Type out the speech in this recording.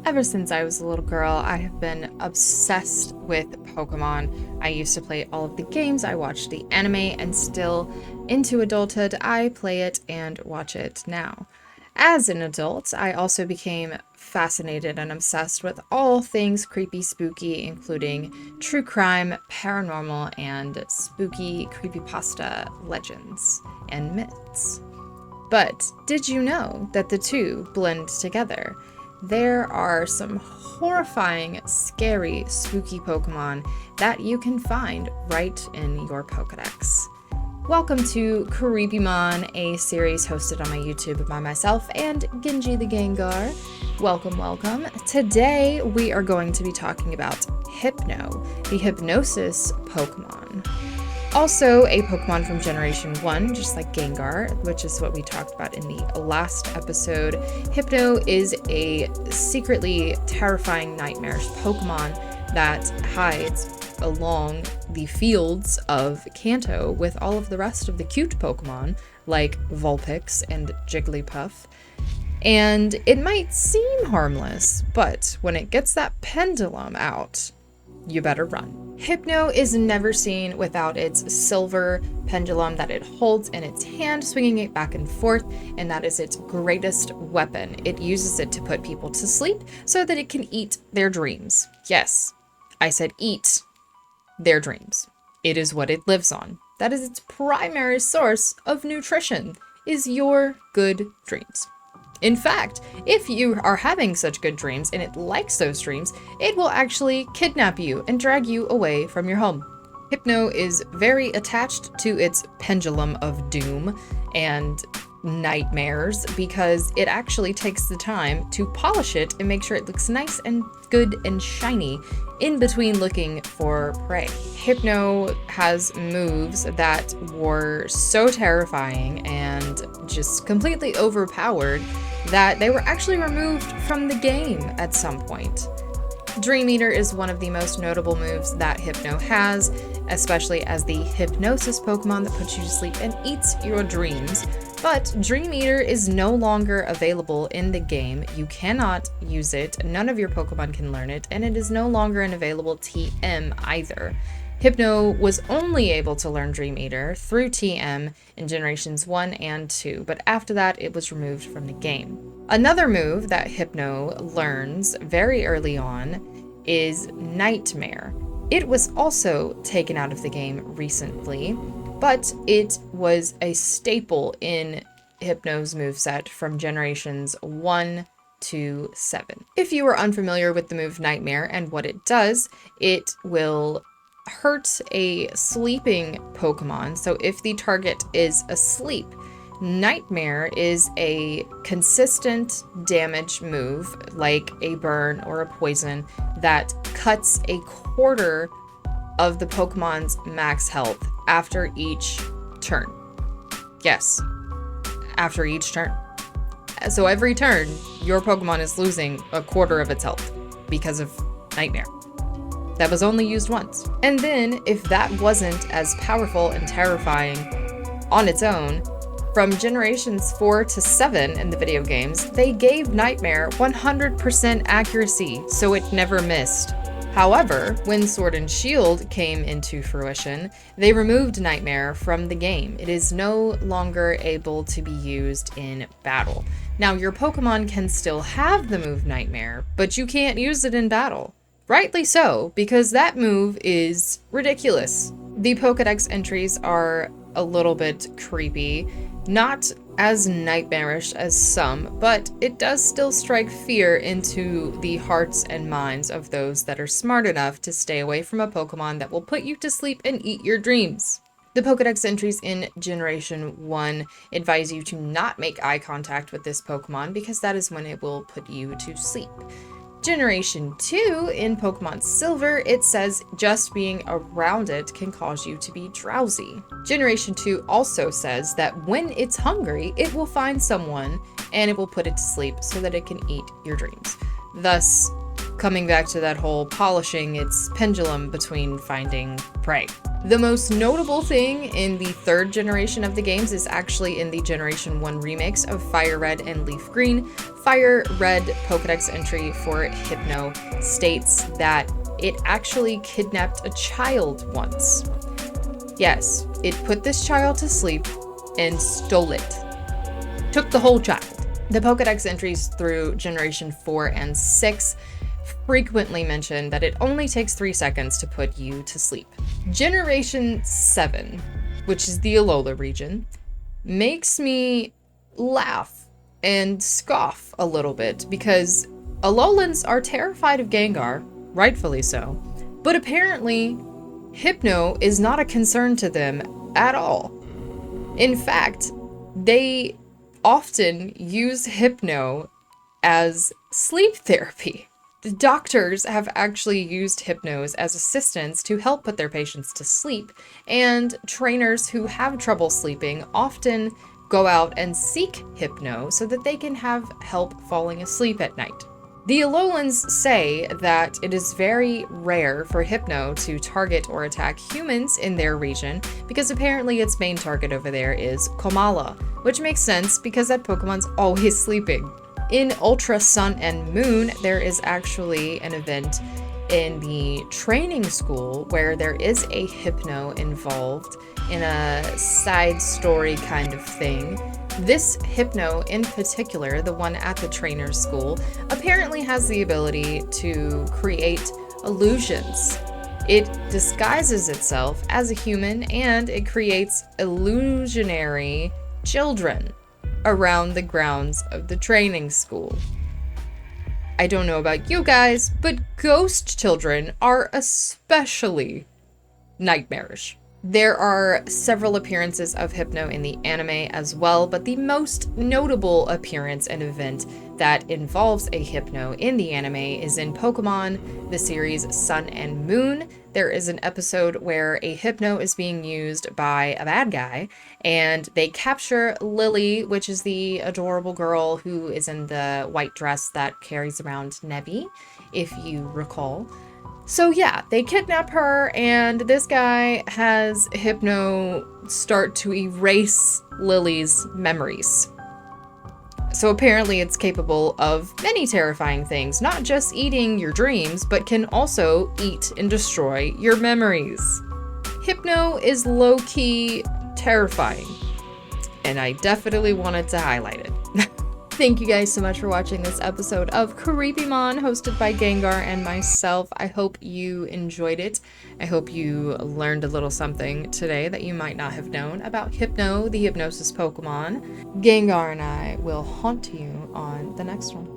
Ever since I was a little girl, I have been obsessed with Pokemon. I used to play all of the games, I watched the anime, and still, into adulthood, I play it and watch it now. As an adult, I also became fascinated and obsessed with all things creepy spooky, including true crime, paranormal, and spooky creepypasta legends and myths. But did you know that the two blend together? There are some horrifying, scary, spooky Pokemon that you can find right in your Pokedex. Welcome to CreepyMon, a series hosted on my YouTube by myself and Genji the Gengar. Welcome, welcome. Today we are going to be talking about Hypno, the Hypnosis Pokemon. Also a Pokemon from Generation 1, just like Gengar, which is what we talked about in the last episode. Hypno is a secretly terrifying, nightmarish Pokemon that hides along the fields of Kanto with all of the rest of the cute Pokemon, like Vulpix and Jigglypuff. And it might seem harmless, but when it gets that pendulum out, you better run. Hypno is never seen without its silver pendulum that it holds in its hand, swinging it back and forth, and that is its greatest weapon. It uses it to put people to sleep so that it can eat their dreams. Yes, I said eat their dreams. It is what it lives on. That is its primary source of nutrition, is your good dreams. In fact, if you are having such good dreams and it likes those dreams, it will actually kidnap you and drag you away from your home. Hypno is very attached to its pendulum of doom and nightmares because it actually takes the time to polish it and make sure it looks nice and good and shiny in between looking for prey. Hypno has moves that were so terrifying and just completely overpowered that they were actually removed from the game at some point. Dream Eater is one of the most notable moves that Hypno has, especially as the Hypnosis Pokemon that puts you to sleep and eats your dreams. But Dream Eater is no longer available in the game. You cannot use it, none of your Pokemon can learn it, and it is no longer an available TM either. Hypno was only able to learn Dream Eater through TM in Generations 1 and 2, but after that it was removed from the game. Another move that Hypno learns very early on is Nightmare. It was also taken out of the game recently, but it was a staple in Hypno's moveset from Generations 1 to 7. If you are unfamiliar with the move Nightmare and what it does, it will hurt a sleeping Pokemon. So if the target is asleep, Nightmare is a consistent damage move, like a burn or a poison, that cuts a quarter of the Pokemon's max health after each turn. Yes, after each turn. So every turn, your Pokemon is losing a quarter of its health because of Nightmare. That was only used once. And then, if that wasn't as powerful and terrifying on its own, from Generations 4 to 7 in the video games, they gave Nightmare 100% accuracy, so it never missed. However, when Sword and Shield came into fruition, they removed Nightmare from the game. It is no longer able to be used in battle. Now, your Pokemon can still have the move Nightmare, but you can't use it in battle. Rightly so, because that move is ridiculous. The Pokedex entries are a little bit creepy, not as nightmarish as some, but it does still strike fear into the hearts and minds of those that are smart enough to stay away from a Pokemon that will put you to sleep and eat your dreams. The Pokedex entries in Generation 1 advise you to not make eye contact with this Pokemon because that is when it will put you to sleep. Generation 2, in Pokemon Silver, it says just being around it can cause you to be drowsy. Generation 2 also says that when it's hungry, it will find someone and it will put it to sleep so that it can eat your dreams. Thus, coming back to that whole polishing its pendulum between finding prey. The most notable thing in the third generation of the games is actually in the Generation 1 remakes of Fire Red and Leaf Green. Fire Red Pokedex entry for Hypno states that it actually kidnapped a child once. Yes, it put this child to sleep and stole it. Took the whole child. The Pokedex entries through Generation 4 and 6 frequently mention that it only takes 3 seconds to put you to sleep. Generation 7, which is the Alola region, makes me laugh and scoff a little bit because Alolans are terrified of Gengar, rightfully so, but apparently Hypno is not a concern to them at all. In fact, they often use Hypno as sleep therapy. The doctors have actually used Hypnos as assistants to help put their patients to sleep, and trainers who have trouble sleeping often go out and seek Hypno so that they can have help falling asleep at night. The Alolans say that it is very rare for Hypno to target or attack humans in their region because apparently its main target over there is Komala, which makes sense because that Pokemon's always sleeping. In Ultra Sun and Moon, there is actually an event in the training school where there is a Hypno involved in a side story kind of thing. This Hypno in particular, the one at the trainer's school, apparently has the ability to create illusions. It disguises itself as a human and it creates illusionary children around the grounds of the training school. I don't know about you guys, but ghost children are especially nightmarish. There are several appearances of Hypno in the anime as well, but the most notable appearance and event that involves a Hypno in the anime is in Pokemon, the series Sun and Moon. There is an episode where a Hypno is being used by a bad guy, and they capture Lily, which is the adorable girl who is in the white dress that carries around Nebby, if you recall. So yeah, they kidnap her, and this guy has Hypno start to erase Lily's memories. So apparently it's capable of many terrifying things, not just eating your dreams, but can also eat and destroy your memories. Hypno is low-key terrifying, and I definitely wanted to highlight it. Thank you guys so much for watching this episode of CreepyMon, hosted by Gengar and myself. I hope you enjoyed it. I hope you learned a little something today that you might not have known about Hypno, the Hypnosis Pokemon. Gengar and I will haunt you on the next one.